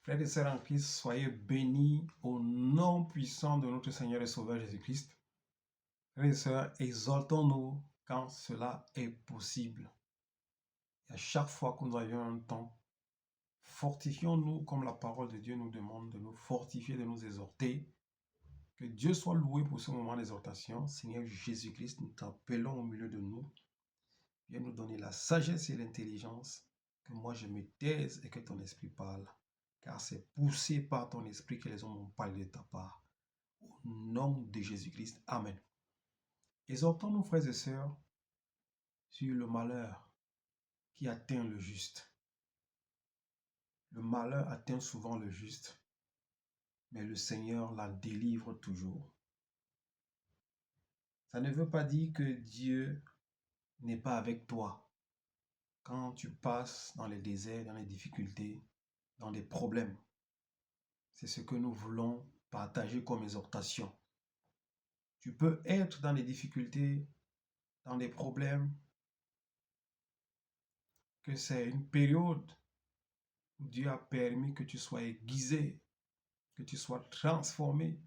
Frères et sœurs en Christ, soyez bénis au nom puissant de notre Seigneur et Sauveur Jésus-Christ. Frères et sœurs, exaltons-nous quand cela est possible. Et à chaque fois que nous avions un temps, fortifions-nous comme la parole de Dieu nous demande de nous fortifier, de nous exhorter. Que Dieu soit loué pour ce moment d'exhortation. Seigneur Jésus-Christ, nous t'appelons au milieu de nous. Viens nous donner la sagesse et l'intelligence. Que moi je me taise et que ton esprit parle. Car c'est poussé par ton esprit que les hommes ont parlé de ta part. Au nom de Jésus-Christ. Amen. Exhortons nos frères et sœurs sur le malheur qui atteint le juste. Le malheur atteint souvent le juste, mais le Seigneur la délivre toujours. Ça ne veut pas dire que Dieu n'est pas avec toi quand tu passes dans les déserts, dans les difficultés, dans des problèmes. C'est ce que nous voulons partager comme exhortation. Tu peux être dans des difficultés, dans des problèmes, que c'est une période où Dieu a permis que tu sois aiguisé, que tu sois transformé,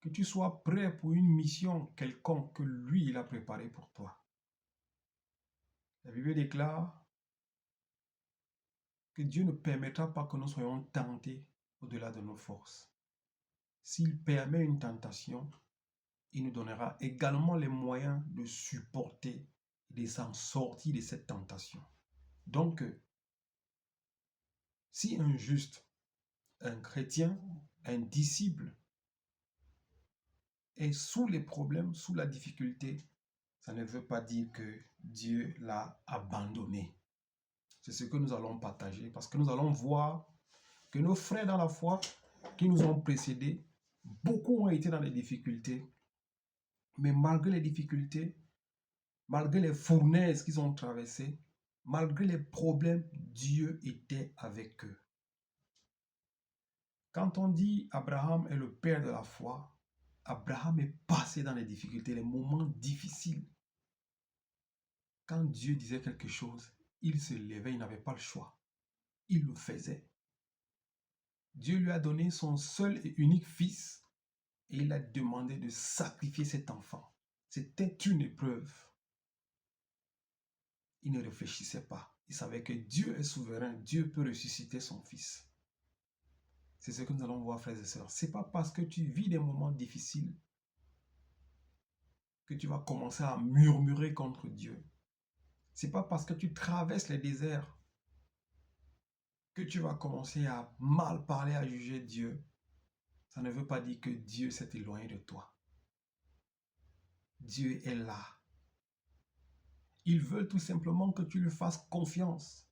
que tu sois prêt pour une mission quelconque que lui, il a préparée pour toi. La Bible déclare que Dieu ne permettra pas que nous soyons tentés au-delà de nos forces. S'il permet une tentation, il nous donnera également les moyens de supporter et de s'en sortir de cette tentation. Donc, si un juste, un chrétien, un disciple est sous les problèmes, sous la difficulté, ça ne veut pas dire que Dieu l'a abandonné. C'est ce que nous allons partager parce que nous allons voir que nos frères dans la foi qui nous ont précédés, beaucoup ont été dans les difficultés. Mais malgré les difficultés, malgré les fournaises qu'ils ont traversées, malgré les problèmes, Dieu était avec eux. Quand on dit Abraham est le père de la foi, Abraham est passé dans les difficultés, les moments difficiles. Quand Dieu disait quelque chose, il se levait, il n'avait pas le choix. Il le faisait. Dieu lui a donné son seul et unique fils et il a demandé de sacrifier cet enfant. C'était une épreuve. Il ne réfléchissait pas. Il savait que Dieu est souverain. Dieu peut ressusciter son fils. C'est ce que nous allons voir, frères et sœurs. Ce n'est pas parce que tu vis des moments difficiles que tu vas commencer à murmurer contre Dieu. Ce n'est pas parce que tu traverses les déserts que tu vas commencer à mal parler, à juger Dieu. Ça ne veut pas dire que Dieu s'est éloigné de toi. Dieu est là. Il veut tout simplement que tu lui fasses confiance.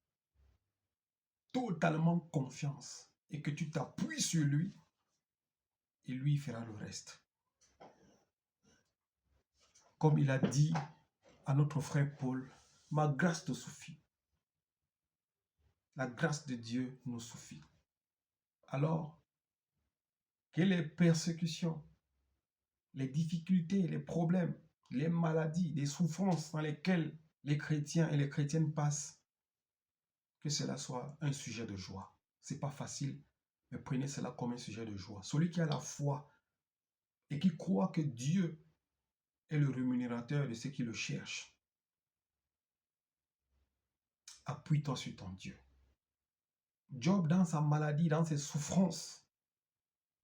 Totalement confiance. Et que tu t'appuies sur lui. Et lui fera le reste. Comme il a dit à notre frère Paul, ma grâce te suffit. La grâce de Dieu nous suffit. Alors, que les persécutions, les difficultés, les problèmes, les maladies, les souffrances dans lesquelles les chrétiens et les chrétiennes passent, que cela soit un sujet de joie. Ce n'est pas facile, mais prenez cela comme un sujet de joie. Celui qui a la foi et qui croit que Dieu est le rémunérateur de ceux qui le cherchent, appuie-toi sur ton Dieu. Job, dans sa maladie, dans ses souffrances,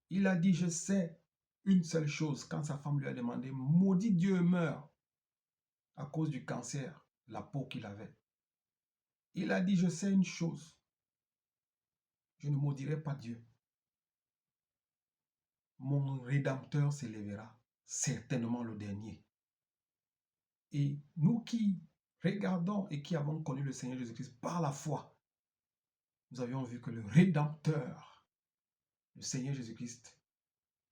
il a dit, je sais une seule chose, quand sa femme lui a demandé, maudit Dieu meurt à cause du cancer, la peau qu'il avait. Il a dit, je sais une chose, je ne maudirai pas Dieu. Mon Rédempteur s'élèvera, certainement le dernier. Et nous qui regardons et qui avons connu le Seigneur Jésus-Christ par la foi, nous avions vu que le Rédempteur, le Seigneur Jésus-Christ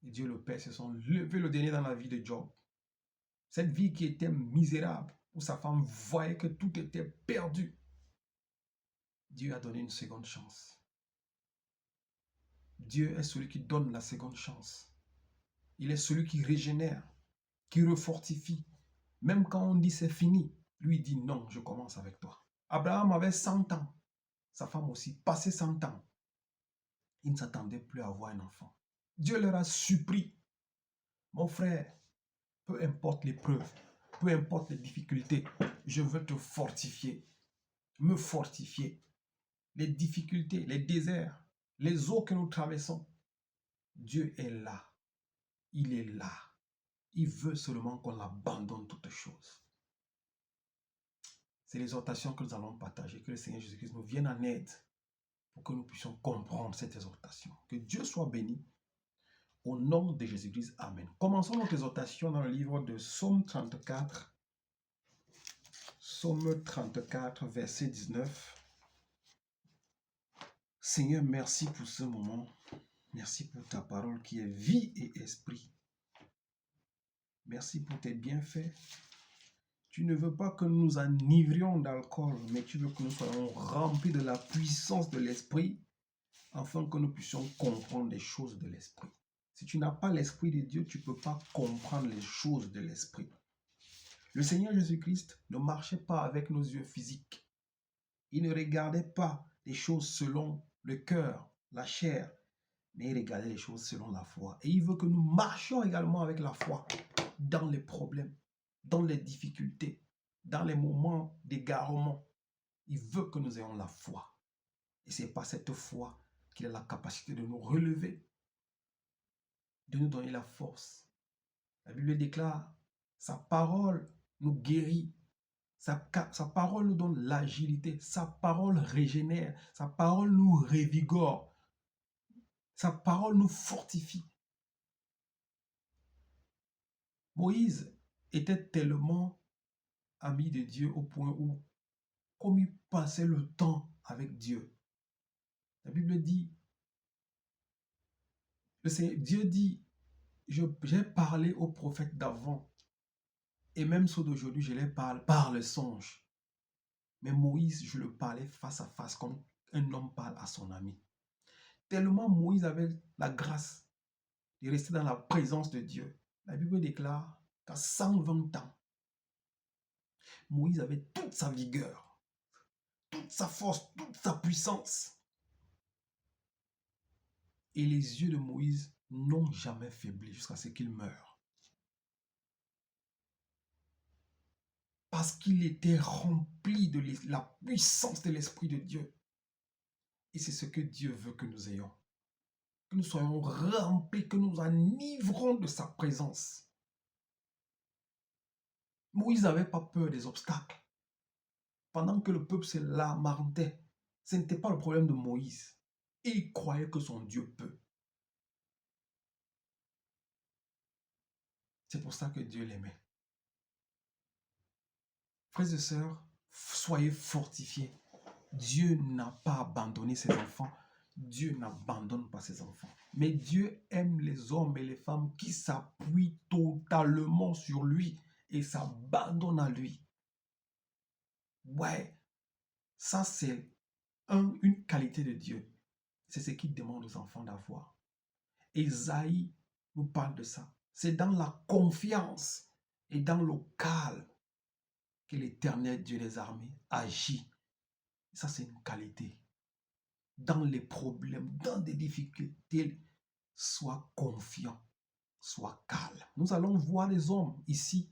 et Dieu le Père se sont levés le dernier dans la vie de Job. Cette vie qui était misérable, où sa femme voyait que tout était perdu. Dieu a donné une seconde chance. Dieu est celui qui donne la seconde chance. Il est celui qui régénère, qui refortifie. Même quand on dit c'est fini, lui dit non, je commence avec toi. Abraham avait 100 ans. Sa femme aussi, passé 100 ans. Ils ne s'attendaient plus à avoir un enfant. Dieu leur a suppris. Mon frère, peu importe l'épreuve, peu importe les difficultés, je veux te fortifier, me fortifier. Les difficultés, les déserts, les eaux que nous traversons, Dieu est là. Il est là. Il veut seulement qu'on abandonne toutes choses. C'est l'exhortation que nous allons partager, que le Seigneur Jésus-Christ nous vienne en aide pour que nous puissions comprendre cette exhortation. Que Dieu soit béni. Au nom de Jésus-Christ, Amen. Commençons notre exhortation dans le livre de Psaume 34. Psaume 34, verset 19. Seigneur, merci pour ce moment. Merci pour ta parole qui est vie et esprit. Merci pour tes bienfaits. Tu ne veux pas que nous nous enivrions d'alcool, mais tu veux que nous soyons remplis de la puissance de l'esprit, afin que nous puissions comprendre les choses de l'esprit. Si tu n'as pas l'esprit de Dieu, tu ne peux pas comprendre les choses de l'esprit. Le Seigneur Jésus-Christ ne marchait pas avec nos yeux physiques. Il ne regardait pas les choses selon le cœur, la chair, mais il regardait les choses selon la foi. Et il veut que nous marchions également avec la foi dans les problèmes, dans les difficultés, dans les moments d'égarement. Il veut que nous ayons la foi. Et c'est par cette foi qu'il a la capacité de nous relever, de nous donner la force. La Bible déclare, sa parole nous guérit, sa parole nous donne l'agilité, sa parole régénère, sa parole nous revigore, sa parole nous fortifie. Moïse était tellement ami de Dieu au point où, comme il passait le temps avec Dieu, la Bible dit, Dieu dit, j'ai parlé aux prophètes d'avant, et même ceux d'aujourd'hui, je les parle par le songe. Mais Moïse, je le parlais face à face, comme un homme parle à son ami. Tellement Moïse avait la grâce de rester dans la présence de Dieu. La Bible déclare qu'à 120 ans, Moïse avait toute sa vigueur, toute sa force, toute sa puissance. Et les yeux de Moïse n'ont jamais faibli jusqu'à ce qu'il meure. Parce qu'il était rempli de la puissance de l'Esprit de Dieu. Et c'est ce que Dieu veut que nous ayons. Que nous soyons remplis, que nous enivrons de sa présence. Moïse n'avait pas peur des obstacles. Pendant que le peuple se lamentait, ce n'était pas le problème de Moïse. Il croyait que son Dieu peut. C'est pour ça que Dieu l'aimait. Frères et sœurs, soyez fortifiés. Dieu n'a pas abandonné ses enfants. Dieu n'abandonne pas ses enfants. Mais Dieu aime les hommes et les femmes qui s'appuient totalement sur lui et s'abandonnent à lui. Ouais, ça c'est une qualité de Dieu. C'est ce qu'il demande aux enfants d'avoir. Ésaïe nous parle de ça. C'est dans la confiance et dans le calme que l'Éternel Dieu des armées agit. Ça, c'est une qualité. Dans les problèmes, dans des difficultés, sois confiant, sois calme. Nous allons voir les hommes ici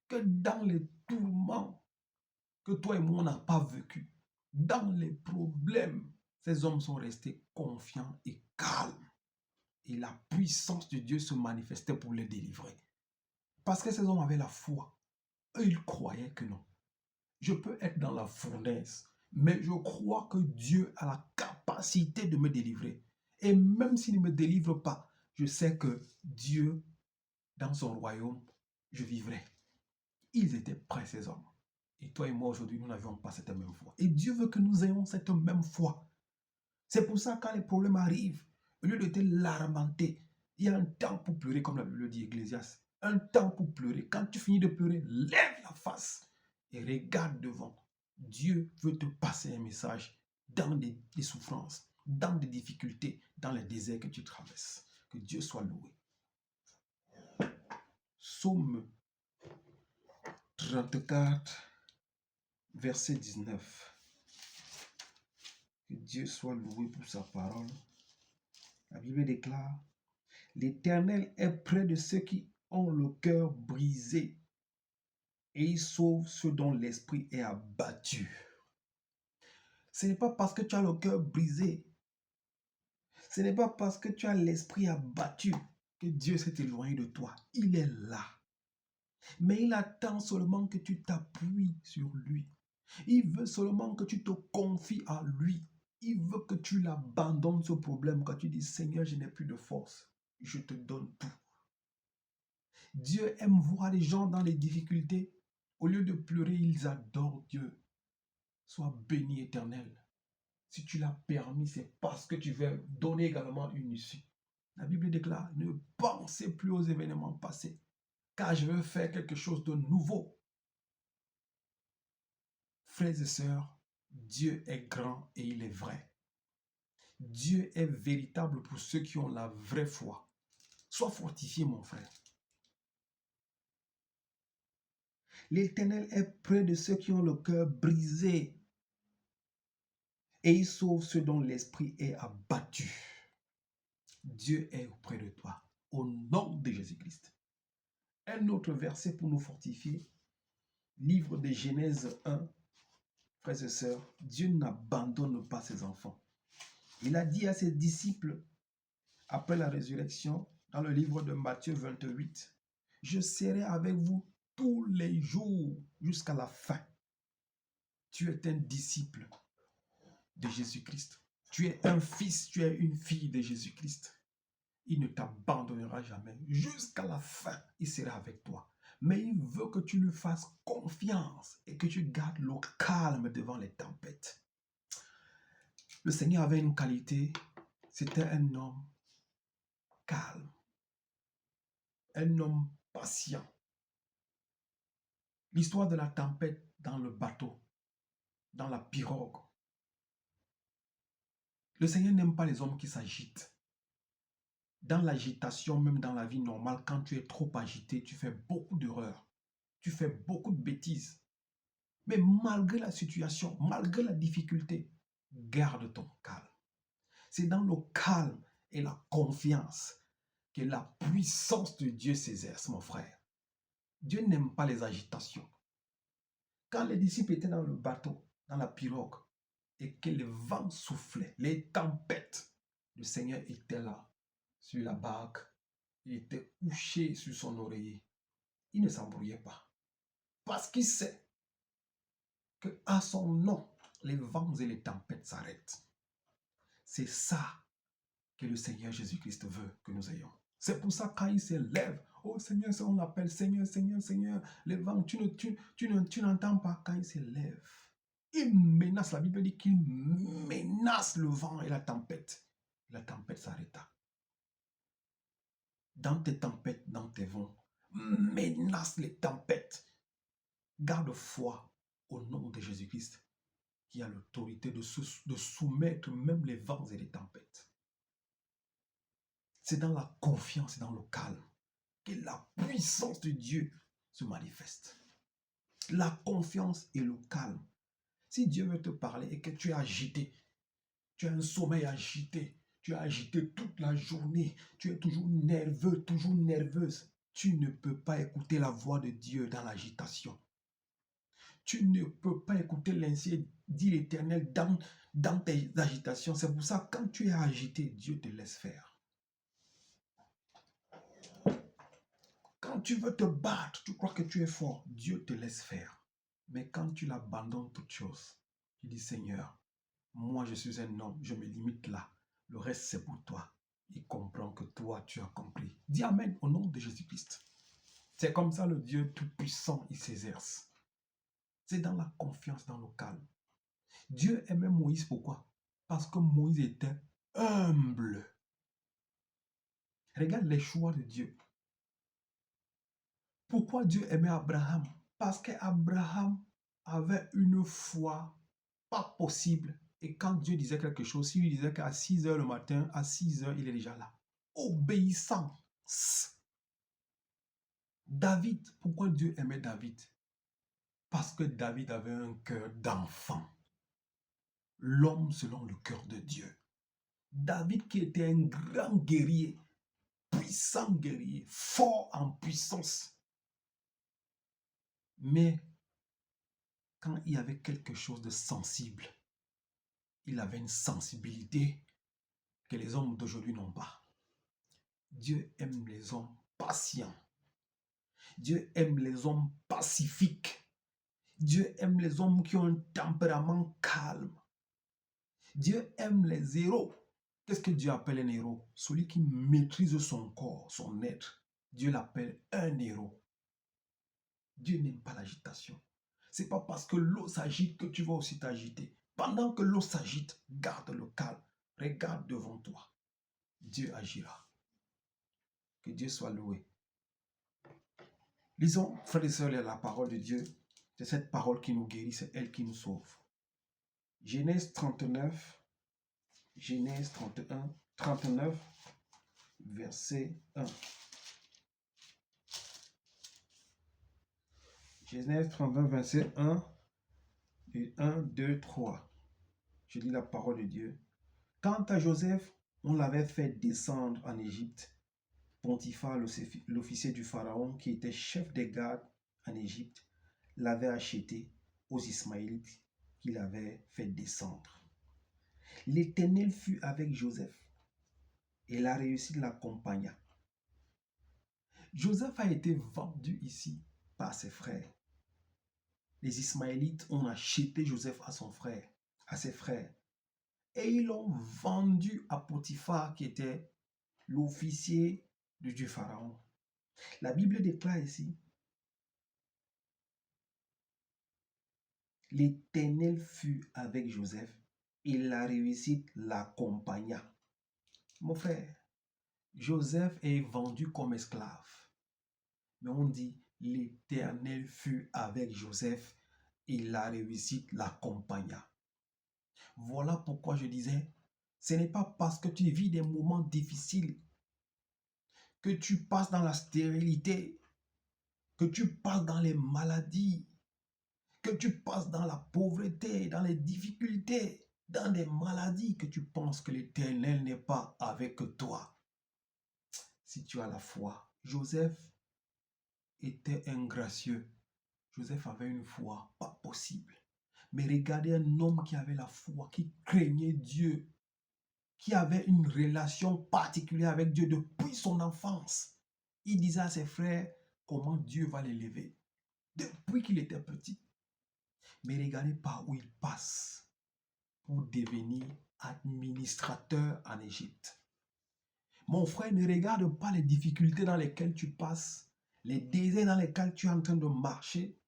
que dans les tourments que toi et moi on n'a pas vécu, dans les problèmes, ces hommes sont restés confiants et calmes. Et la puissance de Dieu se manifestait pour les délivrer. Parce que ces hommes avaient la foi. Eux, ils croyaient que non. Je peux être dans la fournaise, mais je crois que Dieu a la capacité de me délivrer. Et même s'il ne me délivre pas, je sais que Dieu, dans son royaume, je vivrai. Ils étaient prêts, ces hommes. Et toi et moi, aujourd'hui, nous n'avions pas cette même foi. Et Dieu veut que nous ayons cette même foi. C'est pour ça, quand les problèmes arrivent, au lieu de te lamenter, il y a un temps pour pleurer, comme la Bible dit, Ecclésiaste. Un temps pour pleurer. Quand tu finis de pleurer, lève la face et regarde devant. Dieu veut te passer un message dans des souffrances, dans des difficultés, dans les déserts que tu traverses. Que Dieu soit loué. Psaume 34, verset 19. Que Dieu soit loué pour sa parole. La Bible déclare, l'Éternel est près de ceux qui ont le cœur brisé et il sauve ceux dont l'esprit est abattu. Ce n'est pas parce que tu as le cœur brisé, ce n'est pas parce que tu as l'esprit abattu que Dieu s'est éloigné de toi. Il est là. Mais il attend seulement que tu t'appuies sur lui. Il veut seulement que tu te confies à lui. Il veut que tu l'abandonnes ce problème quand tu dis, Seigneur, je n'ai plus de force. Je te donne tout. Dieu aime voir les gens dans les difficultés. Au lieu de pleurer, ils adorent Dieu. Sois béni, Éternel. Si tu l'as permis, c'est parce que tu veux donner également une issue. La Bible déclare, ne pensez plus aux événements passés, car je veux faire quelque chose de nouveau. Frères et sœurs, Dieu est grand et il est vrai. Dieu est véritable pour ceux qui ont la vraie foi. Sois fortifié, mon frère. L'Éternel est près de ceux qui ont le cœur brisé et il sauve ceux dont l'esprit est abattu. Dieu est auprès de toi, au nom de Jésus-Christ. Un autre verset pour nous fortifier, livre de Genèse 1, frères et sœurs, Dieu n'abandonne pas ses enfants. Il a dit à ses disciples, après la résurrection, dans le livre de Matthieu 28, « Je serai avec vous tous les jours jusqu'à la fin. » Tu es un disciple de Jésus-Christ. Tu es un fils, tu es une fille de Jésus-Christ. Il ne t'abandonnera jamais. Jusqu'à la fin, il sera avec toi. Mais il veut que tu lui fasses confiance et que tu gardes le calme devant les tempêtes. Le Seigneur avait une qualité, c'était un homme calme, un homme patient. L'histoire de la tempête dans le bateau, dans la pirogue. Le Seigneur n'aime pas les hommes qui s'agitent. Dans l'agitation, même dans la vie normale, quand tu es trop agité, tu fais beaucoup d'erreurs. Tu fais beaucoup de bêtises. Mais malgré la situation, malgré la difficulté, garde ton calme. C'est dans le calme et la confiance que la puissance de Dieu s'exerce, mon frère. Dieu n'aime pas les agitations. Quand les disciples étaient dans le bateau, dans la pirogue, et que le vent soufflait, les tempêtes, le Seigneur était là, sur la barque. Il était couché sur son oreiller. Il ne s'embrouillait pas. Parce qu'il sait qu'à son nom, les vents et les tempêtes s'arrêtent. C'est ça que le Seigneur Jésus-Christ veut que nous ayons. C'est pour ça quand il se lève, oh Seigneur, on l'appelle Seigneur, Seigneur, Seigneur, les vents, tu n'entends pas quand il se lève. Il menace, la Bible dit qu'il menace le vent et la tempête. La tempête s'arrêta. Dans tes tempêtes, dans tes vents, menace les tempêtes. Garde foi au nom de Jésus-Christ qui a l'autorité de soumettre même les vents et les tempêtes. C'est dans la confiance et dans le calme que la puissance de Dieu se manifeste. La confiance et le calme. Si Dieu veut te parler et que tu es agité, tu as un sommeil agité, tu es agité toute la journée, tu es toujours nerveux, toujours nerveuse, tu ne peux pas écouter la voix de Dieu dans l'agitation. Tu ne peux pas écouter l'ancien, dit l'Éternel, dans tes agitations. C'est pour ça que quand tu es agité, Dieu te laisse faire. Quand tu veux te battre, tu crois que tu es fort, Dieu te laisse faire. Mais quand tu l'abandonnes toute chose, tu dis Seigneur, moi je suis un homme, je me limite là. Le reste c'est pour toi. Il comprend que toi tu as compris. Dis Amen au nom de Jésus-Christ. C'est comme ça le Dieu tout-puissant, il s'exerce. C'est dans la confiance, dans le calme. Dieu aimait Moïse, pourquoi? Parce que Moïse était humble. Regarde les choix de Dieu. Pourquoi Dieu aimait Abraham? Parce qu'Abraham avait une foi pas possible. Et quand Dieu disait quelque chose, s'il lui disait qu'à 6 heures le matin, à 6 heures, il est déjà là. Obéissance. David, pourquoi Dieu aimait David? Parce que David avait un cœur d'enfant. L'homme selon le cœur de Dieu. David qui était un grand guerrier, puissant guerrier, fort en puissance. Mais quand il y avait quelque chose de sensible, il avait une sensibilité que les hommes d'aujourd'hui n'ont pas. Dieu aime les hommes patients. Dieu aime les hommes pacifiques. Dieu aime les hommes qui ont un tempérament calme. Dieu aime les héros. Qu'est-ce que Dieu appelle un héros? Celui qui maîtrise son corps, son être. Dieu l'appelle un héros. Dieu n'aime pas l'agitation. C'est pas parce que l'eau s'agite que tu vas aussi t'agiter. Pendant que l'eau s'agite, garde le calme. Regarde devant toi. Dieu agira. Que Dieu soit loué. Lisons, frères et sœurs, la parole de Dieu. C'est cette parole qui nous guérit, c'est elle qui nous sauve. Genèse 39, Genèse 31, 39, verset 1. Genèse 31, verset 1, et 1, 2, 3. Je lis la parole de Dieu. Quant à Joseph, on l'avait fait descendre en Égypte. Potiphar, l'officier du Pharaon, qui était chef des gardes en Égypte, l'avait acheté aux Ismaélites qu'il avait fait descendre. L'Éternel fut avec Joseph et la réussite l'accompagna. Joseph a été vendu ici par ses frères. Les Ismaélites ont acheté Joseph à son frère, à ses frères. Et ils l'ont vendu à Potiphar, qui était l'officier du Pharaon. La Bible déclare ici, l'Éternel fut avec Joseph et la réussite l'accompagna. Mon frère, Joseph est vendu comme esclave. Mais on dit, l'Éternel fut avec Joseph et la réussite l'accompagna. Voilà pourquoi je disais, ce n'est pas parce que tu vis des moments difficiles, que tu passes dans la stérilité, que tu passes dans les maladies, que tu passes dans la pauvreté, dans les difficultés, dans des maladies, que tu penses que l'Éternel n'est pas avec toi. Si tu as la foi, Joseph était un gracieux. Joseph avait une foi pas possible. Mais regardez un homme qui avait la foi, qui craignait Dieu, qui avait une relation particulière avec Dieu depuis son enfance. Il disait à ses frères comment Dieu va l'élever depuis qu'il était petit. Mais regardez par où il passe pour devenir administrateur en Égypte. Mon frère, ne regarde pas les difficultés dans lesquelles tu passes, les déserts dans lesquels tu es en train de marcher.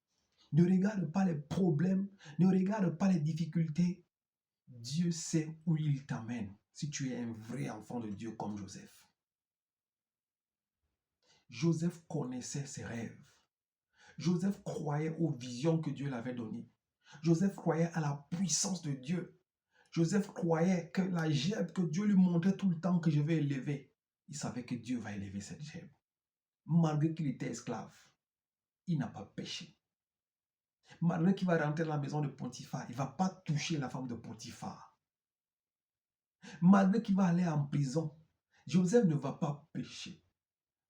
Ne regarde pas les problèmes, ne regarde pas les difficultés. Dieu sait où il t'amène si tu es un vrai enfant de Dieu comme Joseph. Joseph connaissait ses rêves. Joseph croyait aux visions que Dieu l'avait données. Joseph croyait à la puissance de Dieu. Joseph croyait que la gerbe que Dieu lui montrait tout le temps que je vais élever, il savait que Dieu va élever cette gerbe. Malgré qu'il était esclave, il n'a pas péché. Malgré qu'il va rentrer dans la maison de Potiphar, il ne va pas toucher la femme de Potiphar. Malgré qu'il va aller en prison, Joseph ne va pas pécher.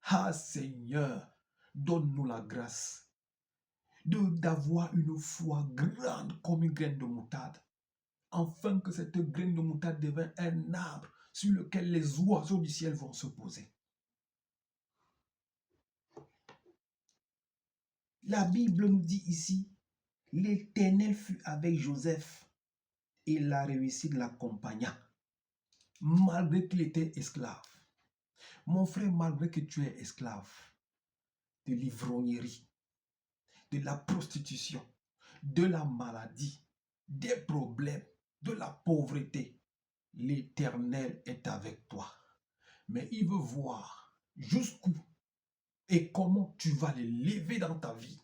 Ah Seigneur, donne-nous la grâce d'avoir une foi grande comme une graine de moutarde, afin que cette graine de moutarde devienne un arbre sur lequel les oiseaux du ciel vont se poser. La Bible nous dit ici, l'Éternel fut avec Joseph et la réussite l'accompagna, malgré qu'il était esclave. Mon frère, malgré que tu es esclave de l'ivrognerie, de la prostitution, de la maladie, des problèmes, de la pauvreté, l'Éternel est avec toi. Mais il veut voir jusqu'où et comment tu vas l'élever dans ta vie.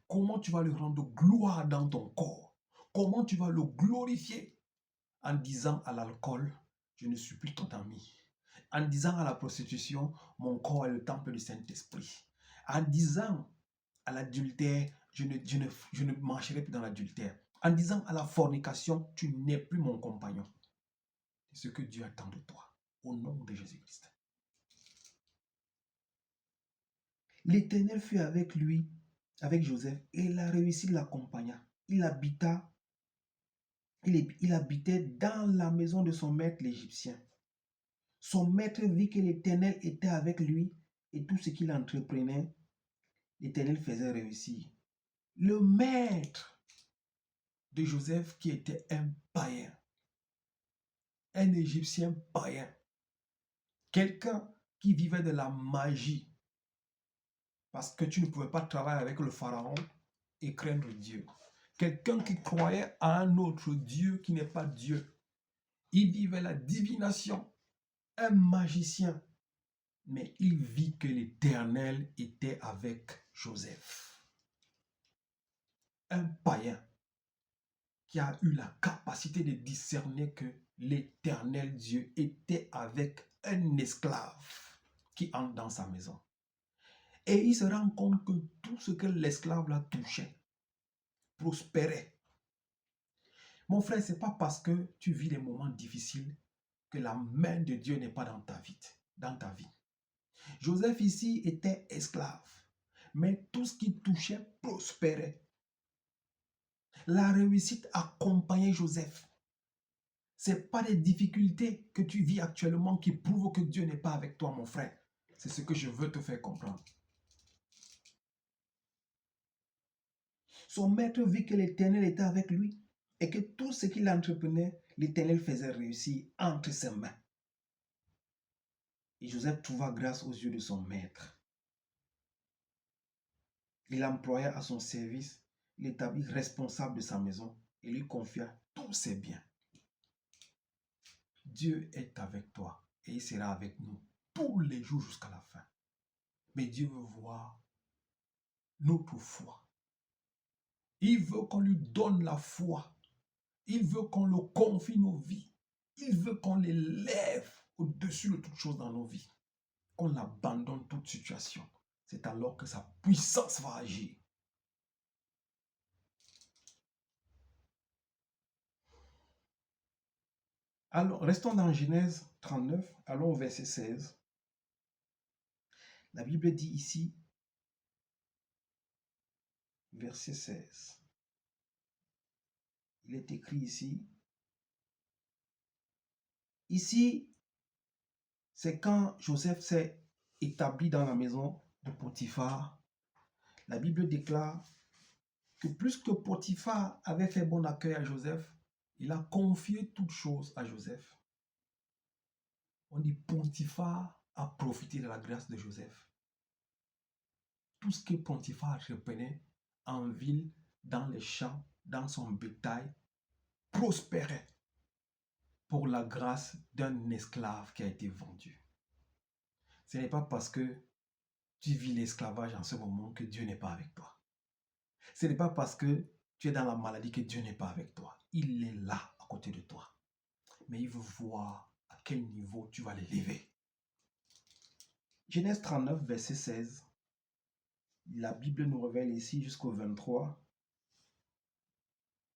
Comment tu vas le rendre gloire dans ton corps. Comment tu vas le glorifier en disant à l'alcool, je ne suis plus ton ami. En disant à la prostitution, mon corps est le temple du Saint-Esprit. En disant à l'adultère, je ne marcherai plus dans l'adultère. En disant à la fornication, tu n'es plus mon compagnon. et ce que Dieu attend de toi. Au nom de Jésus-Christ. L'Éternel fut avec lui, avec Joseph, et la réussite l'accompagna. Il habitait dans la maison de son maître l'Égyptien. Son maître vit que l'Éternel était avec lui et tout ce qu'il entreprenait, l'Éternel faisait réussir. Le maître de Joseph, qui était un païen, un Égyptien païen, quelqu'un qui vivait de la magie, parce que tu ne pouvais pas travailler avec le pharaon et craindre Dieu. Quelqu'un qui croyait à un autre Dieu qui n'est pas Dieu. Il vivait la divination, un magicien, mais il vit que l'Éternel était avec Joseph. Un païen qui a eu la capacité de discerner que l'Éternel Dieu était avec un esclave qui entre dans sa maison. Et il se rend compte que tout ce que l'esclave la touchait prospérait. Mon frère, ce n'est pas parce que tu vis des moments difficiles que la main de Dieu n'est pas dans ta vie. Joseph ici était esclave, mais tout ce qui touchait prospérait. La réussite accompagnait Joseph. Ce n'est pas les difficultés que tu vis actuellement qui prouvent que Dieu n'est pas avec toi, mon frère. C'est ce que je veux te faire comprendre. Son maître vit que l'Éternel était avec lui et que tout ce qu'il entreprenait, l'Éternel faisait réussir entre ses mains. Et Joseph trouva grâce aux yeux de son maître. Il l'employa à son service, l'établit responsable de sa maison et lui confia tous ses biens. Dieu est avec toi et il sera avec nous tous les jours jusqu'à la fin. Mais Dieu veut voir notre foi. Il veut qu'on lui donne la foi. Il veut qu'on le confie nos vies. Il veut qu'on l'élève au-dessus de toutes choses dans nos vies. Qu'on abandonne toute situation. C'est alors que sa puissance va agir. Alors, restons dans Genèse 39, allons au verset 16. La Bible dit ici, verset 16. Il est écrit ici. Ici, c'est quand Joseph s'est établi dans la maison de Potiphar. La Bible déclare que plus que Potiphar avait fait bon accueil à Joseph, il a confié toutes choses à Joseph. On dit Potiphar a profité de la grâce de Joseph. Tout ce que Potiphar reprenait en ville, dans les champs, dans son bétail, prospérait pour la grâce d'un esclave qui a été vendu. Ce n'est pas parce que tu vis l'esclavage en ce moment que Dieu n'est pas avec toi. Ce n'est pas parce que tu es dans la maladie que Dieu n'est pas avec toi. Il est là à côté de toi. Mais il veut voir à quel niveau tu vas l'élever. Genèse 39, verset 16. La Bible nous révèle ici jusqu'au 23.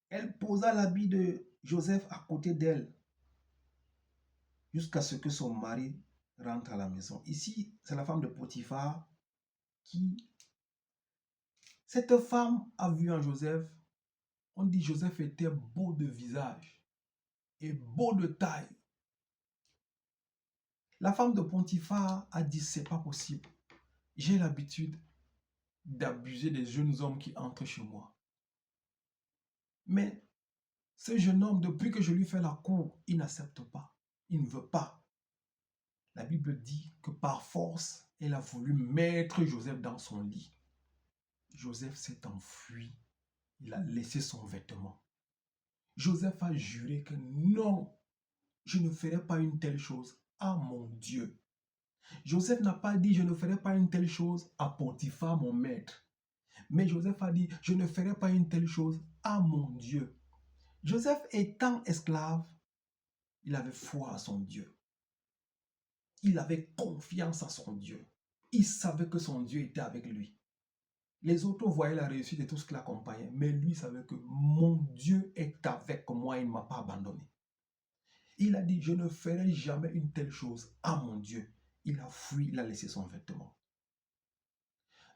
Elle posa l'habit de Joseph à côté d'elle jusqu'à ce que son mari rentre à la maison. Ici, c'est la femme de Potiphar qui... Cette femme a vu en Joseph, on dit Joseph était beau de visage et beau de taille. La femme de Potiphar a dit, c'est pas possible. J'ai l'habitude d'abuser des jeunes hommes qui entrent chez moi. Mais ce jeune homme, depuis que je lui fais la cour, il n'accepte pas. Il ne veut pas. La Bible dit que par force, elle a voulu mettre Joseph dans son lit. Joseph s'est enfui. Il a laissé son vêtement. Joseph a juré que non, je ne ferai pas une telle chose à mon Dieu. Joseph n'a pas dit, je ne ferai pas une telle chose à Potiphar, mon maître. Mais Joseph a dit, je ne ferai pas une telle chose à mon Dieu. Joseph étant esclave, il avait foi à son Dieu. Il avait confiance à son Dieu. Il savait que son Dieu était avec lui. Les autres voyaient la réussite et tout ce qui l'accompagnait, mais lui savait que mon Dieu est avec moi, il ne m'a pas abandonné. Il a dit, je ne ferai jamais une telle chose à mon Dieu. Il a fui, il a laissé son vêtement.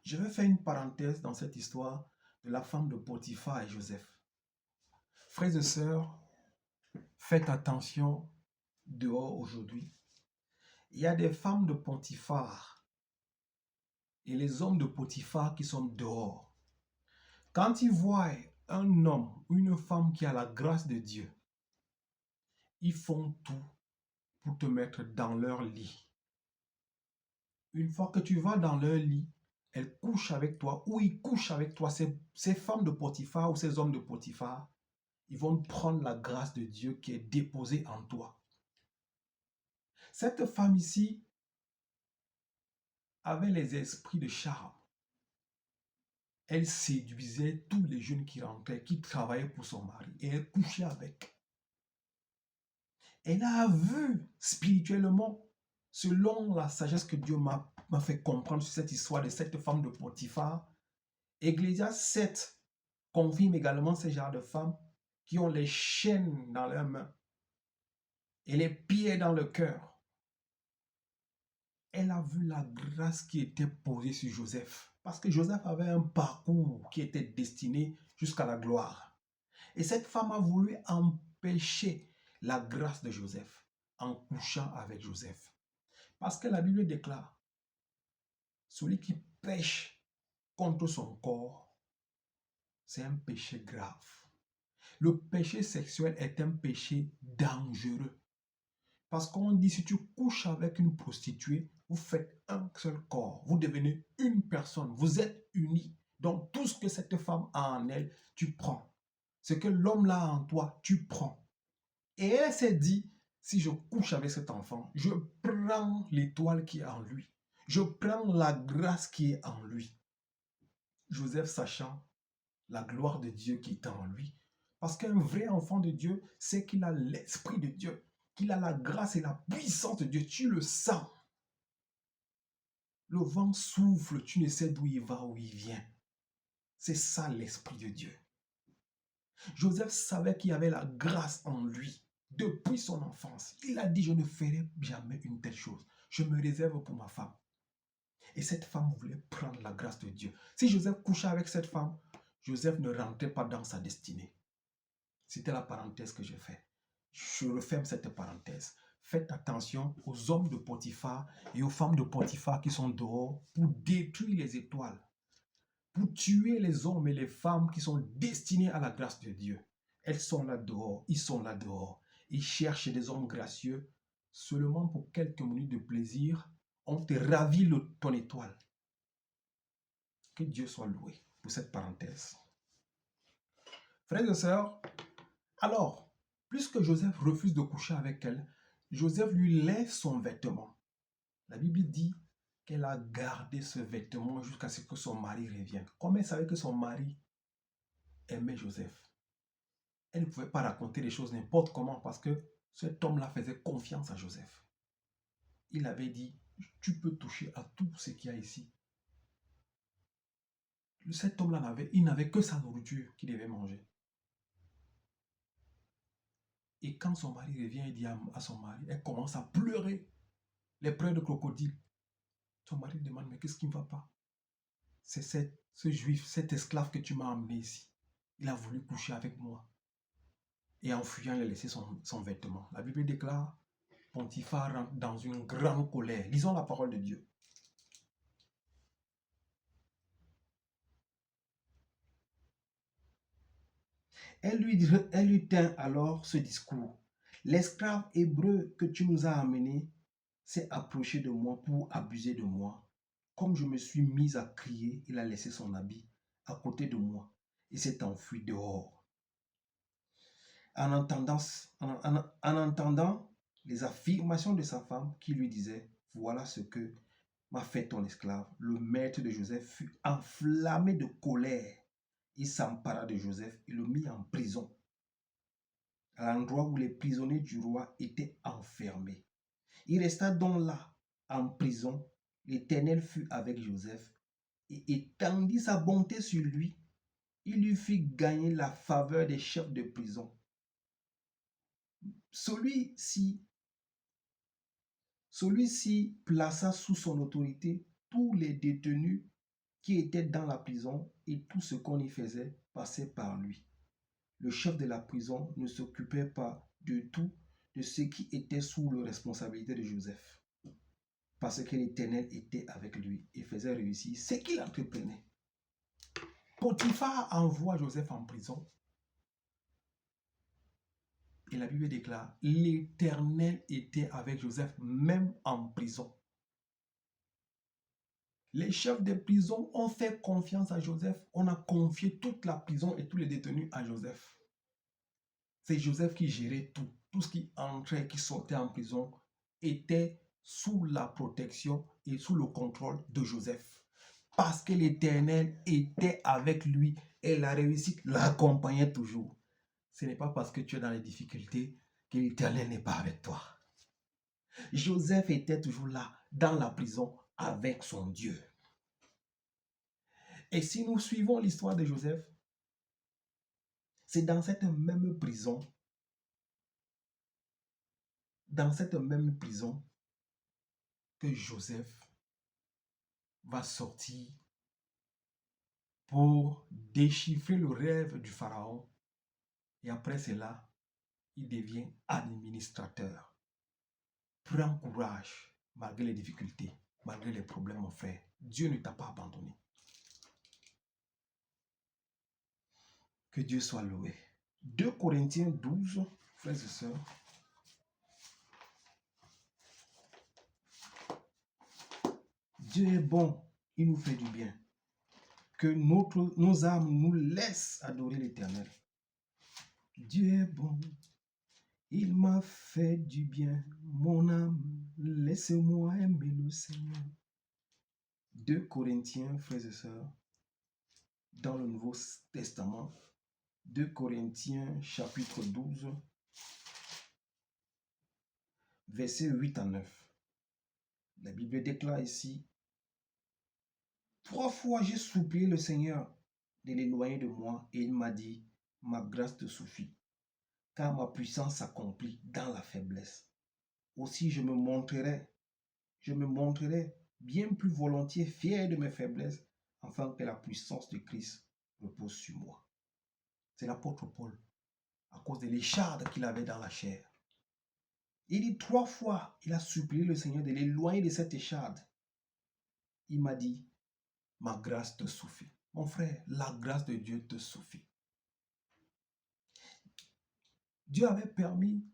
Je vais faire une parenthèse dans cette histoire de la femme de Potiphar et Joseph. Frères et sœurs, faites attention dehors aujourd'hui. Il y a des femmes de Potiphar et les hommes de Potiphar qui sont dehors. Quand ils voient un homme ou une femme qui a la grâce de Dieu, ils font tout pour te mettre dans leur lit. Une fois que tu vas dans leur lit, elles couchent avec toi ou ils couchent avec toi. Ces femmes de Potiphar ou ces hommes de Potiphar, ils vont prendre la grâce de Dieu qui est déposée en toi. Cette femme ici avait les esprits de charme. Elle séduisait tous les jeunes qui rentraient, qui travaillaient pour son mari, et elle couchait avec. Elle a vu spirituellement, selon la sagesse que Dieu m'a fait comprendre sur cette histoire de cette femme de Potiphar. Ecclésiaste 7 confirme également ce genre de femmes qui ont les chaînes dans leurs mains et les pieds dans le cœur. Elle a vu la grâce qui était posée sur Joseph. Parce que Joseph avait un parcours qui était destiné jusqu'à la gloire. Et cette femme a voulu empêcher la grâce de Joseph en couchant avec Joseph. Parce que la Bible déclare, celui qui pêche contre son corps, c'est un péché grave. Le péché sexuel est un péché dangereux. Parce qu'on dit, si tu couches avec une prostituée, vous faites un seul corps. Vous devenez une personne. Vous êtes unis. Donc, tout ce que cette femme a en elle, tu prends. Ce que l'homme a en toi, tu prends. Et elle s'est dit, si je couche avec cet enfant, je prends l'étoile qui est en lui. Je prends la grâce qui est en lui. Joseph, sachant la gloire de Dieu qui est en lui, parce qu'un vrai enfant de Dieu, c'est qu'il a l'esprit de Dieu, qu'il a la grâce et la puissance de Dieu. Tu le sens. Le vent souffle, tu ne sais d'où il va, où il vient. C'est ça l'esprit de Dieu. Joseph savait qu'il y avait la grâce en lui depuis son enfance. Il a dit, je ne ferai jamais une telle chose. Je me réserve pour ma femme. Et cette femme voulait prendre la grâce de Dieu. Si Joseph couchait avec cette femme, Joseph ne rentrait pas dans sa destinée. C'était la parenthèse que je fais. Je referme cette parenthèse. Faites attention aux hommes de Potiphar et aux femmes de Potiphar qui sont dehors pour détruire les étoiles, pour tuer les hommes et les femmes qui sont destinés à la grâce de Dieu. Elles sont là dehors, ils sont là dehors. Ils cherchent des hommes gracieux seulement pour quelques minutes de plaisir. On te ravit ton étoile. Que Dieu soit loué pour cette parenthèse. Frères et sœurs, alors, puisque Joseph refuse de coucher avec elle, Joseph lui lève son vêtement. La Bible dit qu'elle a gardé ce vêtement jusqu'à ce que son mari revienne. Comme elle savait que son mari aimait Joseph, elle ne pouvait pas raconter les choses n'importe comment parce que cet homme-là faisait confiance à Joseph. Il avait dit, tu peux toucher à tout ce qu'il y a ici. Cet homme-là, il n'avait que sa nourriture qu'il devait manger. Et quand son mari revient, il dit à son mari, elle commence à pleurer, les pleurs de crocodile. Son mari demande, mais qu'est-ce qui ne va pas? C'est ce juif, cet esclave que tu m'as amené ici. Il a voulu coucher avec moi. Et en fuyant, il a laissé son vêtement. La Bible déclare, Potiphar rentre dans une grande colère. Lisons la parole de Dieu. Elle lui tint alors ce discours. L'esclave hébreu que tu nous as amené s'est approché de moi pour abuser de moi. Comme je me suis mise à crier, il a laissé son habit à côté de moi et s'est enfui dehors. En entendant les affirmations de sa femme qui lui disait, voilà ce que m'a fait ton esclave, le maître de Joseph fut enflammé de colère. Il s'empara de Joseph et le mit en prison, à l'endroit où les prisonniers du roi étaient enfermés. Il resta donc là, en prison. L'Éternel fut avec Joseph et étendit sa bonté sur lui. Il lui fit gagner la faveur des chefs de prison. celui-ci plaça sous son autorité tous les détenus qui étaient dans la prison et tout ce qu'on y faisait passait par lui. Le chef de la prison ne s'occupait pas de tout de ce qui était sous la responsabilité de Joseph, parce que l'Éternel était avec lui et faisait réussir ce qu'il entreprenait. Potiphar envoie Joseph en prison. Et la Bible déclare, l'Éternel était avec Joseph même en prison. Les chefs des prisons ont fait confiance à Joseph. On a confié toute la prison et tous les détenus à Joseph. C'est Joseph qui gérait tout. Tout ce qui entrait, qui sortait en prison était sous la protection et sous le contrôle de Joseph. Parce que l'Éternel était avec lui et la réussite l'accompagnait toujours. Ce n'est pas parce que tu es dans les difficultés que l'Éternel n'est pas avec toi. Joseph était toujours là, dans la prison, avec son Dieu. Et si nous suivons l'histoire de Joseph, c'est dans cette même prison, que Joseph va sortir pour déchiffrer le rêve du pharaon. Et après cela, il devient administrateur. Prends courage, malgré les difficultés, malgré les problèmes, mon frère. Dieu ne t'a pas abandonné. Que Dieu soit loué. 2 Corinthiens 12, frères et sœurs. Dieu est bon, il nous fait du bien. Que nos âmes nous laissent adorer l'Éternel. Dieu est bon, il m'a fait du bien. Mon âme, laisse-moi aimer le Seigneur. 2 Corinthiens, frères et sœurs, dans le Nouveau Testament, 2 Corinthiens chapitre 12, versets 8 à 9. La Bible déclare ici, 3 fois j'ai supplié le Seigneur de l'éloigner de moi et il m'a dit, ma grâce te suffit, car ma puissance s'accomplit dans la faiblesse. Aussi je me montrerai bien plus volontiers fier de mes faiblesses, afin que la puissance de Christ repose sur moi. C'est l'apôtre Paul, à cause de l'écharde qu'il avait dans la chair. Il dit 3 fois, il a supplié le Seigneur de l'éloigner de cette écharde. Il m'a dit, ma grâce te suffit. Mon frère, la grâce de Dieu te suffit. Dieu avait permis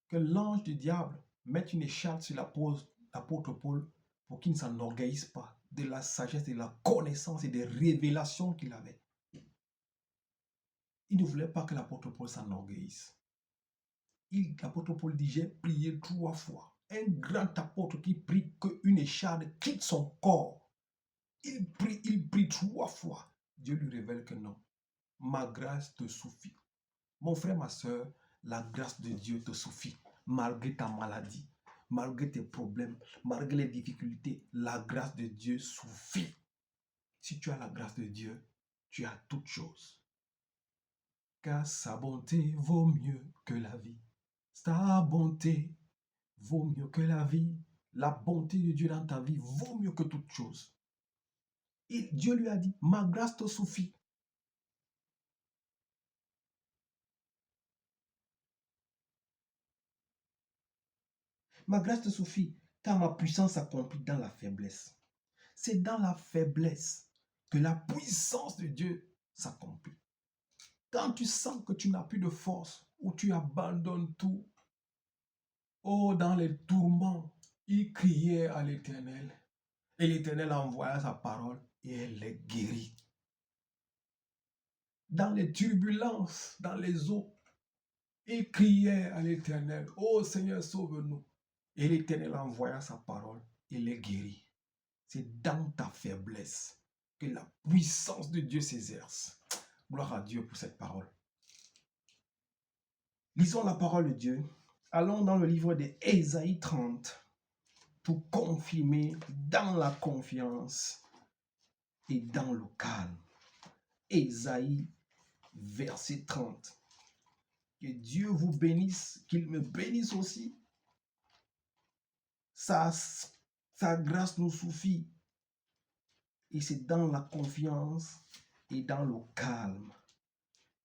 que l'ange du diable mette une écharde sur l'apôtre Paul pour qu'il ne s'enorgueillisse pas de la sagesse, de la connaissance et des révélations qu'il avait. Il ne voulait pas que l'apôtre Paul s'enorgueillisse. L'apôtre Paul dit, j'ai prié 3 fois. Un grand apôtre qui prie qu'une écharde quitte son corps. Il prie 3 fois. Dieu lui révèle que non. Ma grâce te suffit. Mon frère, ma soeur, la grâce de Dieu te suffit. Malgré ta maladie, malgré tes problèmes, malgré les difficultés, la grâce de Dieu suffit. Si tu as la grâce de Dieu, tu as toutes choses. Car sa bonté vaut mieux que la vie. Sa bonté vaut mieux que la vie. La bonté de Dieu dans ta vie vaut mieux que toute chose. Et Dieu lui a dit, ma grâce te suffit. Ma grâce te suffit, car ma puissance s'accomplit dans la faiblesse. C'est dans la faiblesse que la puissance de Dieu s'accomplit. Quand tu sens que tu n'as plus de force, ou tu abandonnes tout, oh, dans les tourments, il criait à l'Éternel. Et l'Éternel envoya sa parole et elle les guérit. Dans les turbulences, dans les eaux, il criait à l'Éternel, oh Seigneur, sauve-nous. Et l'Éternel envoya sa parole et les guérit. C'est dans ta faiblesse que la puissance de Dieu s'exerce. Gloire à Dieu pour cette parole. Lisons la parole de Dieu. Allons dans le livre d'Ésaïe 30 pour confirmer dans la confiance et dans le calme. Ésaïe, verset 30. Que Dieu vous bénisse, qu'il me bénisse aussi. Sa grâce nous suffit. Et c'est dans la confiance et dans le calme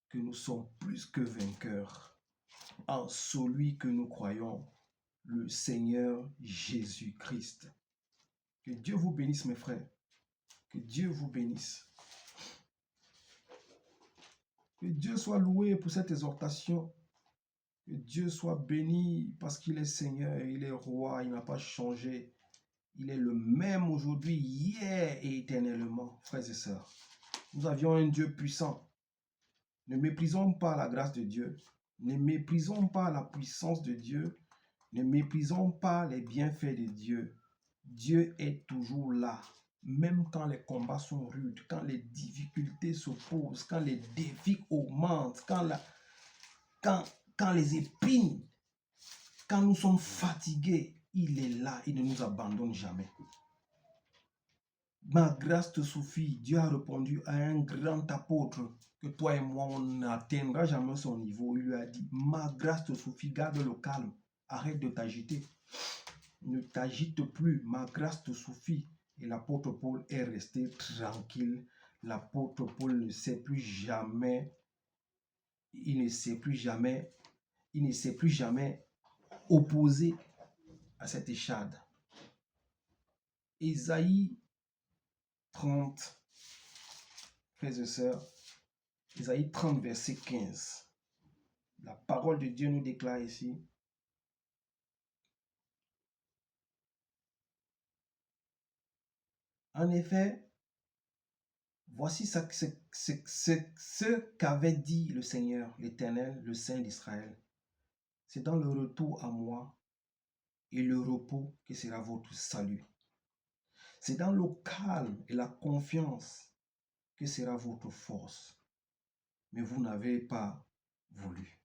que nous sommes plus que vainqueurs en celui que nous croyons, le Seigneur Jésus-Christ. Que Dieu vous bénisse, mes frères. Que Dieu vous bénisse. Que Dieu soit loué pour cette exhortation. Que Dieu soit béni parce qu'il est Seigneur, il est roi, il n'a pas changé. Il est le même aujourd'hui, hier et éternellement, frères et sœurs. Nous avions un Dieu puissant. Ne méprisons pas la grâce de Dieu. Ne méprisons pas la puissance de Dieu. Ne méprisons pas les bienfaits de Dieu. Dieu est toujours là. Même quand les combats sont rudes, quand les difficultés se posent, quand les défis augmentent, quand les épines, quand nous sommes fatigués, il est là, il ne nous abandonne jamais. Ma grâce te suffit. Dieu a répondu à un grand apôtre que toi et moi, on n'atteindra jamais son niveau. Il lui a dit, ma grâce te suffit, garde le calme, arrête de t'agiter. Ne t'agite plus, ma grâce te suffit. Et l'apôtre Paul est resté tranquille. L'apôtre Paul ne s'est plus jamais, il ne s'est plus jamais opposé à cette échade. Ésaïe 30, frères et sœurs, Ésaïe 30, verset 15. La parole de Dieu nous déclare ici. En effet, voici ce qu'avait dit le Seigneur, l'Éternel, le Saint d'Israël. C'est dans le retour à moi et le repos que sera votre salut. C'est dans le calme et la confiance que sera votre force. Mais vous n'avez pas voulu.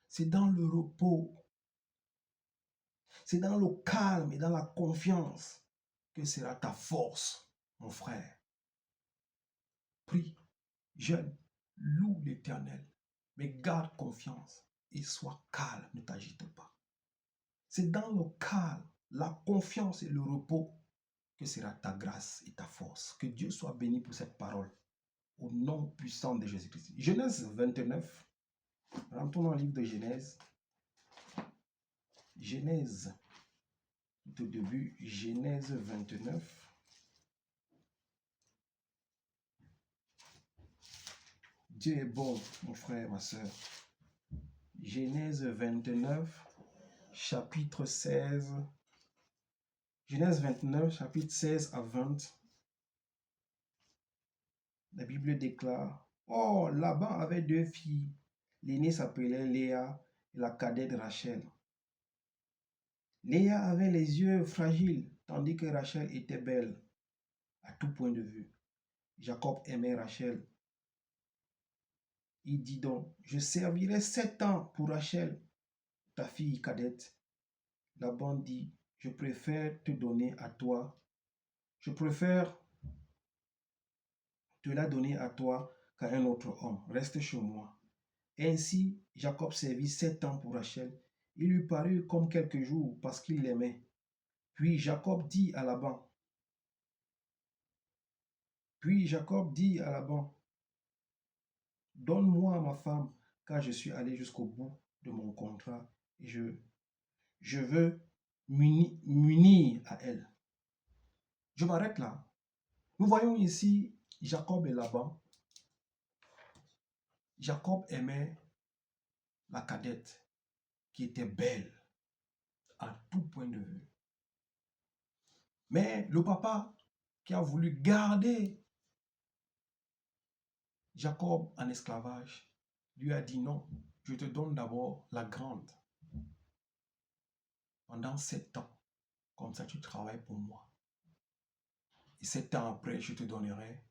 C'est dans le repos, c'est dans le calme et dans la confiance que sera ta force, mon frère. Prie, jeûne, loue l'Éternel, mais garde confiance et sois calme, ne t'agite pas. C'est dans le calme, la confiance et le repos que sera ta grâce et ta force. Que Dieu soit béni pour cette parole. Au nom puissant de Jésus-Christ. Genèse 29. Rentrons dans le livre de Genèse. Genèse, tout au début, Genèse 29. Dieu est bon, mon frère, ma soeur. Genèse 29, chapitre 16. Genèse 29, chapitre 16 à 20. La Bible déclare, « Oh, Laban avait deux filles. L'aînée s'appelait Léa et la cadette Rachel. Léa avait les yeux fragiles, tandis que Rachel était belle à tout point de vue. Jacob aimait Rachel. Il dit donc, je servirai 7 ans pour Rachel, ta fille cadette. Laban dit, je préfère te donner à toi. Je préfère te la donner à toi qu'à un autre homme. Reste chez moi. Ainsi, Jacob servit 7 ans pour Rachel. Il lui parut comme quelques jours parce qu'il l'aimait. Puis Jacob dit à Laban, donne-moi ma femme, car je suis allé jusqu'au bout de mon contrat et je veux m'unir à elle. Je m'arrête là. Nous voyons ici Jacob et Laban. Jacob aimait la cadette qui était belle à tout point de vue. Mais le papa qui a voulu garder Jacob en esclavage lui a dit non, je te donne d'abord la grande pendant 7 ans. Comme ça, tu travailles pour moi. Et 7 ans après, je te donnerai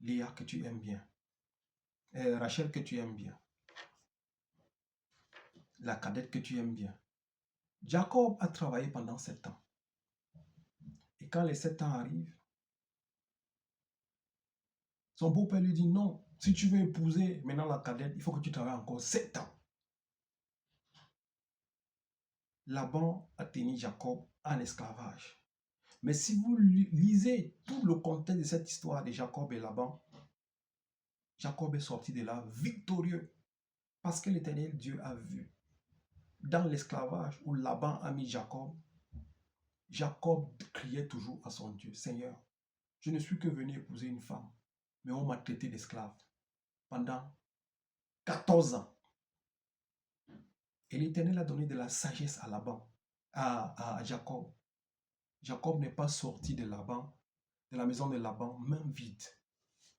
Léa que tu aimes bien. Rachel que tu aimes bien. La cadette que tu aimes bien. Jacob a travaillé pendant 7 ans. Et quand les 7 ans arrivent, son beau-père lui dit non, Si tu veux épouser maintenant la cadette, il faut que tu travailles encore 7 ans. Laban a tenu Jacob en esclavage. Mais si vous lisez tout le contexte de cette histoire de Jacob et Laban, Jacob est sorti de là victorieux parce que l'Éternel Dieu a vu dans l'esclavage où Laban a mis Jacob, Jacob criait toujours à son Dieu, Seigneur, je ne suis que venu épouser une femme, mais on m'a traité d'esclave pendant 14 ans. Et l'Éternel a donné de la sagesse à Laban, à Jacob. Jacob n'est pas sorti de Laban, de la maison de Laban, main vide.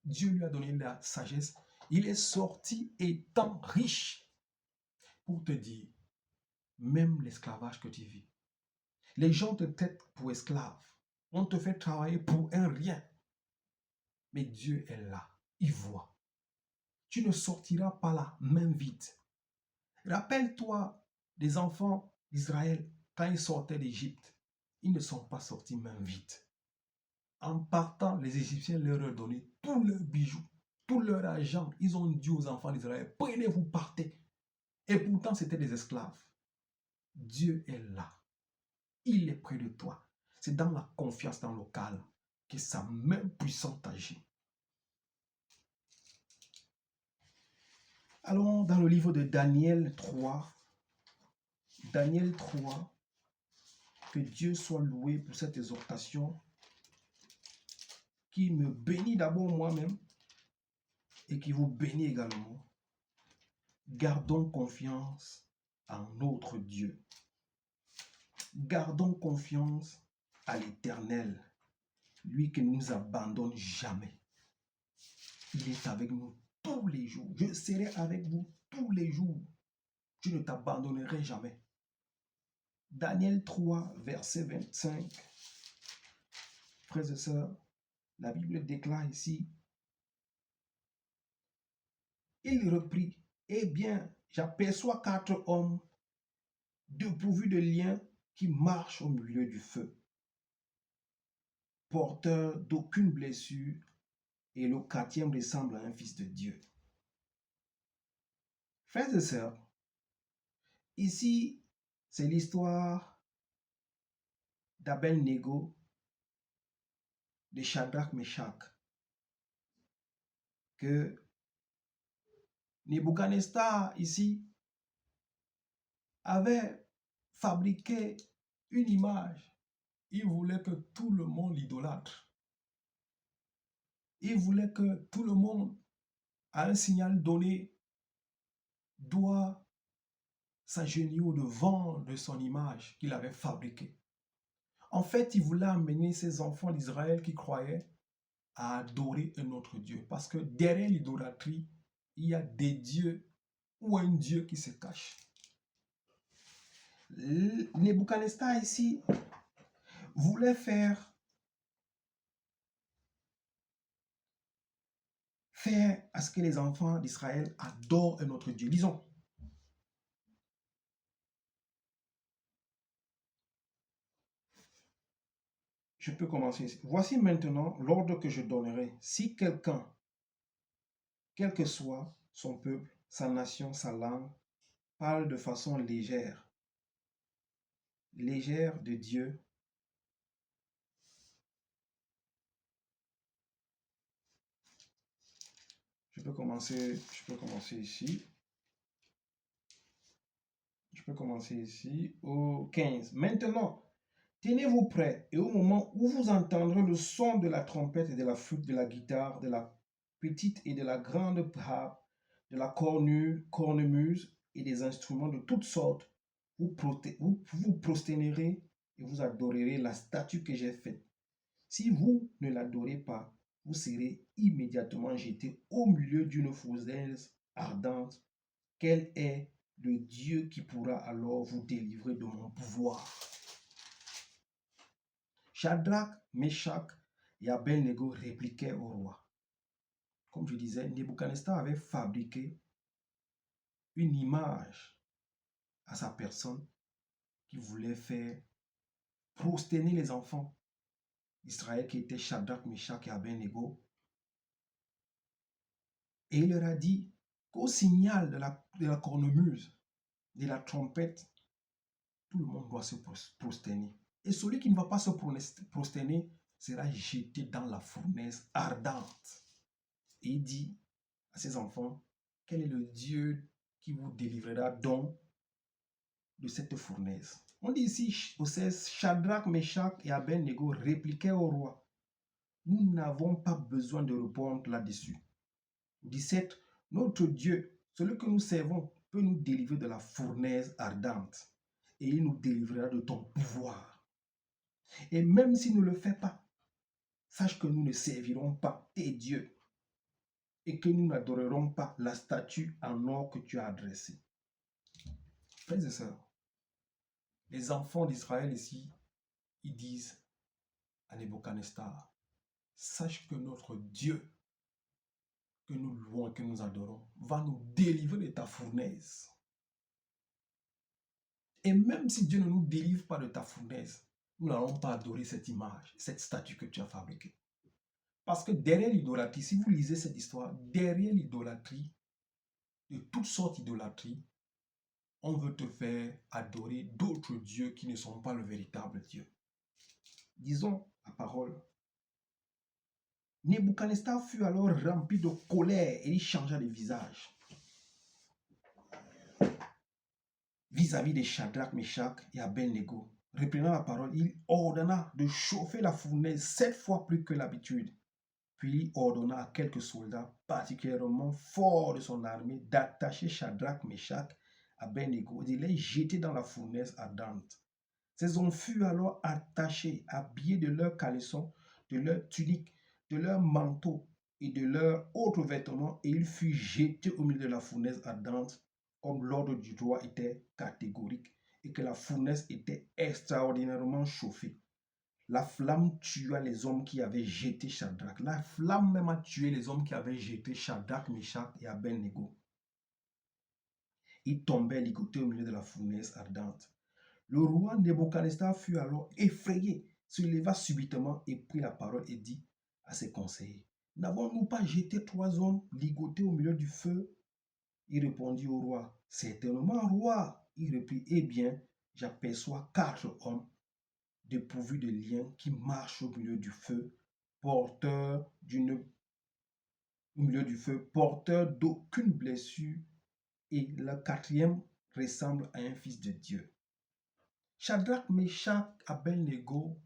Dieu lui a donné la sagesse. Il est sorti étant riche. Pour te dire, même l'esclavage que tu vis, les gens te traitent pour esclave. On te fait travailler pour un rien. Mais Dieu est là. Il voit. Tu ne sortiras pas là, main vide. Rappelle-toi des enfants d'Israël quand ils sortaient d'Égypte. Ils ne sont pas sortis main vide. En partant, les Égyptiens leur ont donné tous leurs bijoux, tout leur argent. Ils ont dit aux enfants d'Israël, prenez, vous partez. Et pourtant, c'était des esclaves. Dieu est là. Il est près de toi. C'est dans la confiance dans le calme que sa main puissante agit. Allons dans le livre de Daniel 3. Daniel 3. Que Dieu soit loué pour cette exhortation qui me bénit d'abord moi-même et qui vous bénit également. Gardons confiance en notre Dieu. Gardons confiance à l'Éternel, lui qui ne nous abandonne jamais. Il est avec nous tous les jours. Je serai avec vous tous les jours. Je ne t'abandonnerai jamais. Daniel 3, verset 25. Frères et sœurs, la Bible déclare ici, il reprit, eh bien, j'aperçois 4 hommes dépourvus de liens qui marchent au milieu du feu, porteurs d'aucune blessure, et le 4e ressemble à un fils de Dieu. Frères et sœurs, ici, c'est l'histoire d'Abel-Négo, de Shadrach Meshach, que Nebuchadnezzar ici avait fabriqué une image. Il voulait que tout le monde l'idolâtre. Il voulait que tout le monde, à un signal donné, doit s'agenouiller au devant de son image qu'il avait fabriquée. En fait, il voulait amener ses enfants d'Israël qui croyaient à adorer un autre Dieu. Parce que derrière l'idolâtrie, il y a des dieux ou un Dieu qui se cache. Nebuchadnezzar ici voulait faire à ce que les enfants d'Israël adorent un autre Dieu. Lisons. Je peux commencer ici. Voici maintenant l'ordre que je donnerai. Si quelqu'un, quel que soit son peuple, sa nation, sa langue, parle de façon légère de Dieu, je peux commencer ici. Je peux commencer ici au 15. Maintenant, tenez-vous prêts et au moment où vous entendrez le son de la trompette et de la flûte, de la guitare, de la petite et de la grande harpe, de la cornemuse et des instruments de toutes sortes, vous vous prosternerez et vous adorerez la statue que j'ai faite. Si vous ne l'adorez pas, vous serez immédiatement jeté au milieu d'une fournaise ardente. Quel est le Dieu qui pourra alors vous délivrer de mon pouvoir? Shadrach, Meshach et Abel-Négo répliquaient au roi. Comme je disais, Nebuchadnezzar avait fabriqué une image à sa personne qui voulait faire prosterner les enfants d'Israël qui étaient Shadrach, Meshach et Abel-Négo. Et il leur a dit qu'au signal de la cornemuse, de la trompette, tout le monde doit se prosterner. Et celui qui ne va pas se prosterner sera jeté dans la fournaise ardente. Et il dit à ses enfants, quel est le Dieu qui vous délivrera donc de cette fournaise? On dit ici au 16, Shadrach, Meshach et Abednego répliquaient au roi, nous n'avons pas besoin de répondre là-dessus. 17, notre Dieu, celui que nous servons, peut nous délivrer de la fournaise ardente et il nous délivrera de ton pouvoir. Et même s'il ne le fait pas, sache que nous ne servirons pas tes dieux et que nous n'adorerons pas la statue en or que tu as dressée. Frères et sœurs, les enfants d'Israël ici, ils disent à Nebuchadnezzar, sache que notre Dieu, que nous louons et que nous adorons, va nous délivrer de ta fournaise. Et même si Dieu ne nous délivre pas de ta fournaise, nous n'allons pas adorer cette image, cette statue que tu as fabriquée. Parce que derrière l'idolâtrie, si vous lisez cette histoire, derrière l'idolâtrie, de toutes sortes d'idolâtries, on veut te faire adorer d'autres dieux qui ne sont pas le véritable Dieu. Disons la parole. Nebuchadnezzar fut alors rempli de colère et il changea de visage. Vis-à-vis de Shadrach, Meshach et Abednego. Reprenant la parole, il ordonna de chauffer la fournaise 7 fois plus que l'habitude. Puis il ordonna à quelques soldats particulièrement forts de son armée d'attacher Shadrach, Meshach, Abednego et de les jeter dans la fournaise ardente. Ces hommes furent alors attachés, habillés de leurs caleçons, de leurs tuniques, de leurs manteaux et de leurs autres vêtements, et ils furent jetés au milieu de la fournaise ardente, comme l'ordre du roi était catégorique et que la fournaise était extraordinairement chauffée. La flamme tua les hommes qui avaient jeté Shadrach. La flamme même a tué les hommes qui avaient jeté Shadrach, Meshach et Abednego. Ils tombaient ligotés au milieu de la fournaise ardente. Le roi Nebuchadnezzar fut alors effrayé, se leva subitement et prit la parole et dit à ses conseillers, n'avons-nous pas jeté 3 hommes ligotés au milieu du feu? Il répondit au roi, certainement, roi. Il reprit, eh bien, j'aperçois 4 hommes dépourvus de liens qui marchent au milieu du feu, porteurs d'aucune blessure, et le 4e ressemble à un fils de Dieu. Shadrach, Meshach, Abednego,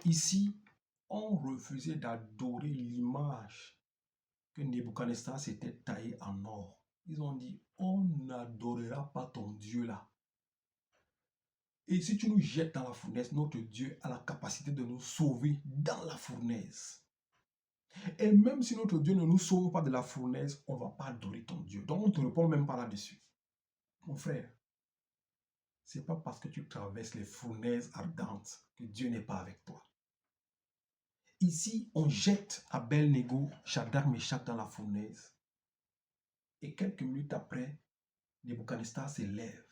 ici, ont refusé d'adorer l'image que Nebuchadnezzar s'était taillée en or. Ils ont dit, on n'adorera pas ton Dieu là. Et si tu nous jettes dans la fournaise, notre Dieu a la capacité de nous sauver dans la fournaise. Et même si notre Dieu ne nous sauve pas de la fournaise, on ne va pas adorer ton Dieu. Donc on ne te répond même pas là-dessus. Mon frère, ce n'est pas parce que tu traverses les fournaises ardentes que Dieu n'est pas avec toi. Ici, on jette Abednego, Shadrach, Meshach dans la fournaise. Et quelques minutes après, Nebuchadnezzar se lève.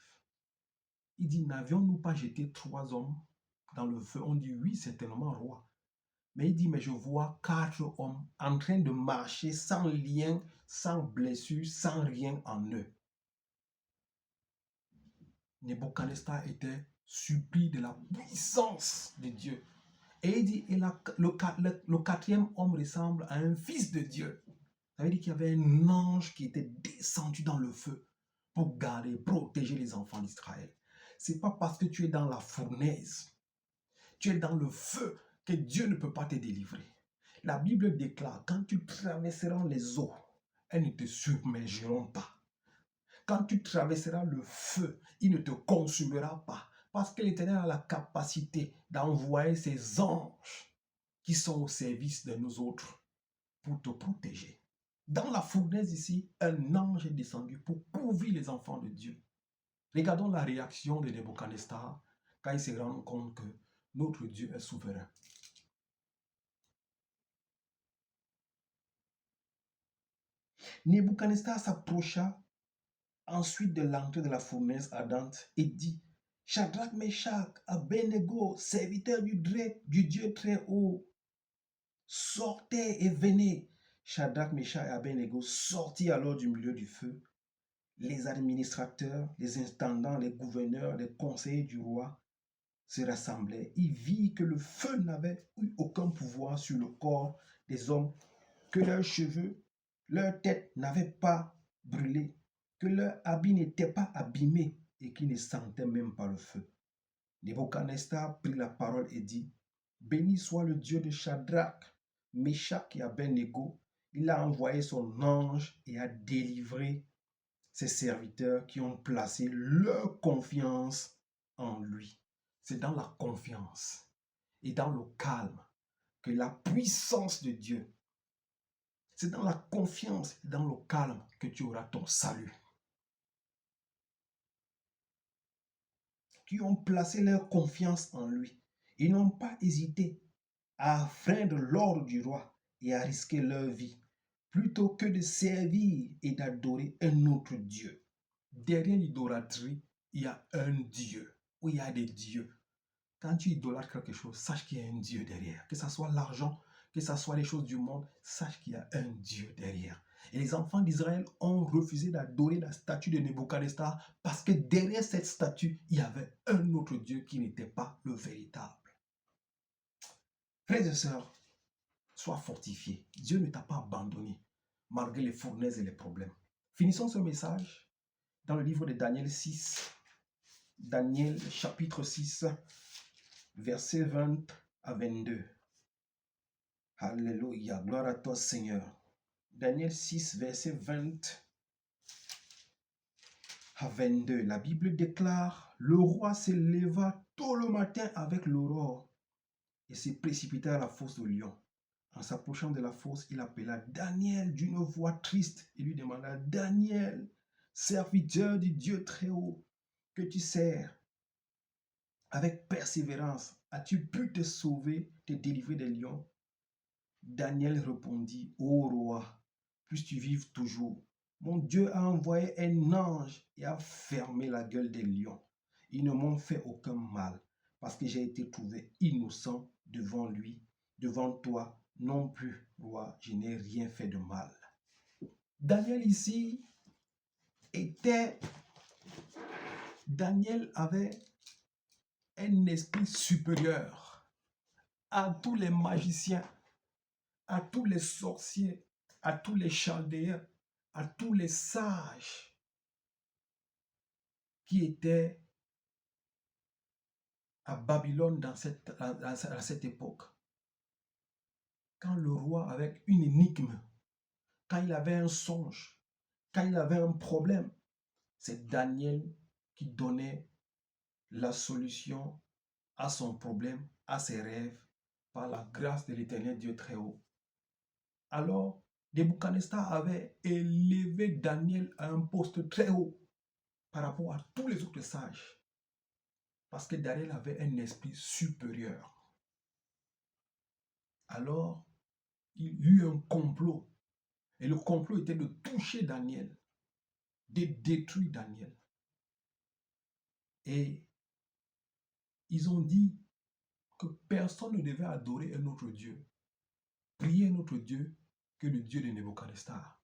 Il dit, n'avions-nous pas jeté 3 hommes dans le feu? On dit, oui, certainement, roi. Mais il dit, mais je vois 4 hommes en train de marcher sans lien, sans blessure, sans rien en eux. Nebuchadnezzar était surpris de la puissance de Dieu. Et il dit, et le 4e homme ressemble à un fils de Dieu. Ça veut dire qu'il y avait un ange qui était descendu dans le feu pour garder, protéger les enfants d'Israël. Ce n'est pas parce que tu es dans la fournaise, tu es dans le feu, que Dieu ne peut pas te délivrer. La Bible déclare, quand tu traverseras les eaux, elles ne te submergeront pas. Quand tu traverseras le feu, il ne te consumera pas. Parce que l'Éternel a la capacité d'envoyer ses anges qui sont au service de nous autres pour te protéger. Dans la fournaise ici, un ange est descendu pour couvrir les enfants de Dieu. Regardons la réaction de Nebuchadnezzar quand il se rend compte que notre Dieu est souverain. Nebuchadnezzar s'approcha ensuite de l'entrée de la fournaise ardente et dit, Shadrach, Meshach, Abednego, serviteurs du Dieu très haut, sortez et venez. Shadrach, Meshach et Abednego sortirent alors du milieu du feu. Les administrateurs, les intendants, les gouverneurs, les conseillers du roi se rassemblaient. Ils virent que le feu n'avait eu aucun pouvoir sur le corps des hommes, que leurs cheveux, leurs têtes n'avaient pas brûlé, que leurs habits n'étaient pas abîmés et qu'ils ne sentaient même pas le feu. Nebuchadnezzar prit la parole et dit, béni soit le Dieu de Shadrach, Meshach et Abednego. Il a envoyé son ange et a délivré ses serviteurs qui ont placé leur confiance en lui. C'est dans la confiance et dans le calme que la puissance de Dieu, c'est dans la confiance et dans le calme que tu auras ton salut. Qui ont placé leur confiance en lui. Ils n'ont pas hésité à freindre l'ordre du roi et à risquer leur vie, plutôt que de servir et d'adorer un autre Dieu. Derrière l'idolâtrie, il y a un Dieu, ou il y a des dieux. Quand tu idolâtres quelque chose, sache qu'il y a un Dieu derrière. Que ce soit l'argent, que ce soit les choses du monde, sache qu'il y a un Dieu derrière. Et les enfants d'Israël ont refusé d'adorer la statue de Nebuchadnezzar parce que derrière cette statue, il y avait un autre Dieu qui n'était pas le véritable. Frères et sœurs, sois fortifiés. Dieu ne t'a pas abandonné malgré les fournaises et les problèmes. Finissons ce message dans le livre de Daniel 6. Daniel chapitre 6, versets 20 à 22. Alléluia, gloire à toi Seigneur. Daniel 6, verset 20 à 22. La Bible déclare, le roi se leva tôt le matin avec l'aurore et se précipita à la fosse de lion. En s'approchant de la fosse, il appela Daniel d'une voix triste et lui demanda, Daniel, serviteur du Dieu très haut, que tu sers avec persévérance, as-tu pu te sauver, te délivrer des lions? Daniel répondit, ô roi, puisses-tu vivre toujours. Mon Dieu a envoyé un ange et a fermé la gueule des lions. Ils ne m'ont fait aucun mal, parce que j'ai été trouvé innocent devant lui, devant toi. Non plus, roi, je n'ai rien fait de mal. Daniel ici Daniel avait un esprit supérieur à tous les magiciens, à tous les sorciers, à tous les chaldéens, à tous les sages qui étaient à Babylone à cette époque. Quand le roi avait une énigme, quand il avait un songe, quand il avait un problème, c'est Daniel qui donnait la solution à son problème, à ses rêves, par la grâce de l'Éternel Dieu très haut. Alors, Nebuchadnezzar avait élevé Daniel à un poste très haut par rapport à tous les autres sages, parce que Daniel avait un esprit supérieur. Alors, il y eut un complot, et le complot était de toucher Daniel, de détruire Daniel. Et ils ont dit que personne ne devait adorer un autre Dieu, prier un autre Dieu que le Dieu de Nebuchadnezzar.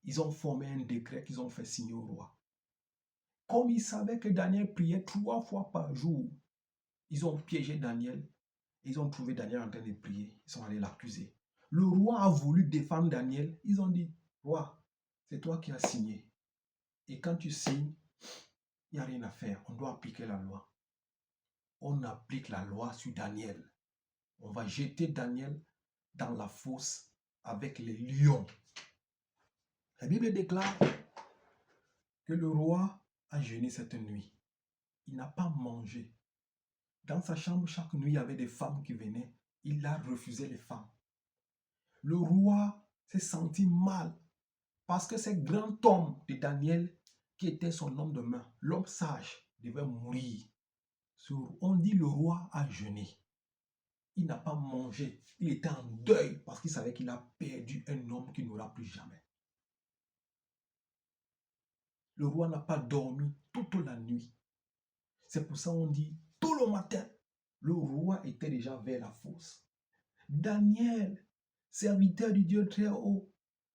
Ils ont formé un décret qu'ils ont fait signer au roi. Comme ils savaient que Daniel priait 3 fois par jour, ils ont piégé Daniel. Ils ont trouvé Daniel en train de prier. Ils sont allés l'accuser. Le roi a voulu défendre Daniel. Ils ont dit, roi, c'est toi qui as signé. Et quand tu signes, il n'y a rien à faire. On doit appliquer la loi. On applique la loi sur Daniel. On va jeter Daniel dans la fosse avec les lions. La Bible déclare que le roi a jeûné cette nuit. Il n'a pas mangé. Dans sa chambre, chaque nuit, il y avait des femmes qui venaient. Il a refusé les femmes. Le roi s'est senti mal parce que ce grand homme de Daniel, qui était son homme de main, l'homme sage, devait mourir. On dit le roi a jeûné. Il n'a pas mangé. Il était en deuil parce qu'il savait qu'il a perdu un homme qu'il n'aura plus jamais. Le roi n'a pas dormi toute la nuit. C'est pour ça qu'on dit, tout le matin, le roi était déjà vers la fosse. Daniel serviteur du Dieu très haut,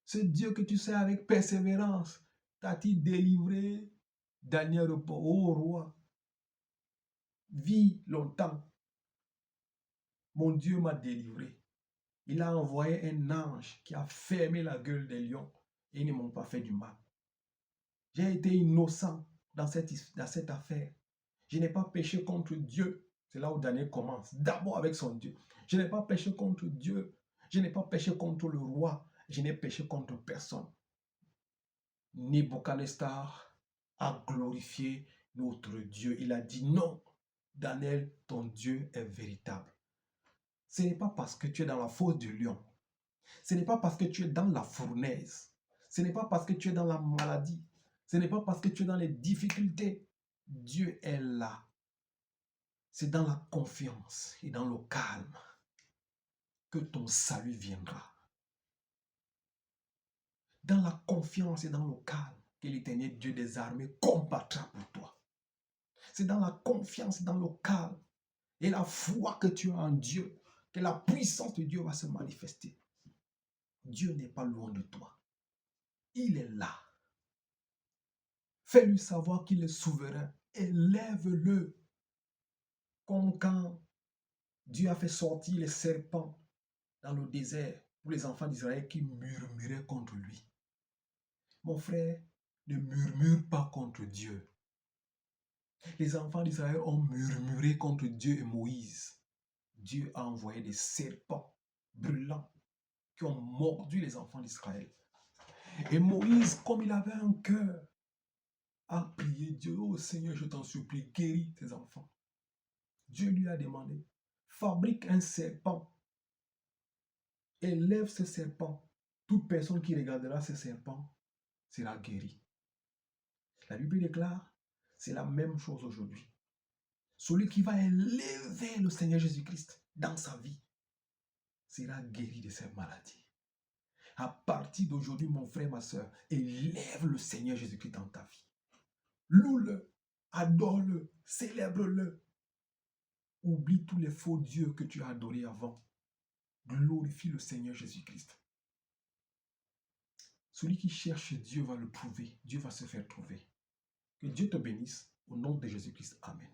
ce Dieu que tu sais avec persévérance, t'a-t-il délivré? Dernier repos, ô roi, vis longtemps. Mon Dieu m'a délivré. Il a envoyé un ange qui a fermé la gueule des lions et ils ne m'ont pas fait du mal. J'ai été innocent dans cette affaire. Je n'ai pas péché contre Dieu. C'est là où Daniel commence. D'abord avec son Dieu. Je n'ai pas péché contre Dieu. Je n'ai pas péché contre le roi. Je n'ai péché contre personne. Nebuchadnezzar a glorifié notre Dieu. Il a dit non, Daniel, ton Dieu est véritable. Ce n'est pas parce que tu es dans la fosse du lion. Ce n'est pas parce que tu es dans la fournaise. Ce n'est pas parce que tu es dans la maladie. Ce n'est pas parce que tu es dans les difficultés. Dieu est là. C'est dans la confiance et dans le calme que ton salut viendra. Dans la confiance et dans le calme que l'Éternel Dieu des armées combattra pour toi. C'est dans la confiance et dans le calme et la foi que tu as en Dieu que la puissance de Dieu va se manifester. Dieu n'est pas loin de toi. Il est là. Fais-lui savoir qu'il est souverain. Élève-le. Comme quand Dieu a fait sortir les serpents dans le désert pour les enfants d'Israël qui murmuraient contre lui. Mon frère, ne murmure pas contre Dieu. Les enfants d'Israël ont murmuré contre Dieu et Moïse. Dieu a envoyé des serpents brûlants qui ont mordu les enfants d'Israël. Et Moïse, comme il avait un cœur, a prié Dieu. Oh Seigneur, je t'en supplie, guéris tes enfants. Dieu lui a demandé, fabrique un serpent, élève ce serpent. Toute personne qui regardera ce serpent sera guérie. La Bible déclare, c'est la même chose aujourd'hui. Celui qui va élever le Seigneur Jésus-Christ dans sa vie sera guéri de ses maladies. À partir d'aujourd'hui, mon frère, ma soeur, élève le Seigneur Jésus-Christ dans ta vie. Loue-le, adore-le, célèbre-le. Oublie tous les faux dieux que tu as adorés avant. Glorifie le Seigneur Jésus-Christ. Celui qui cherche Dieu va le trouver. Dieu va se faire trouver. Que Dieu te bénisse. Au nom de Jésus-Christ. Amen.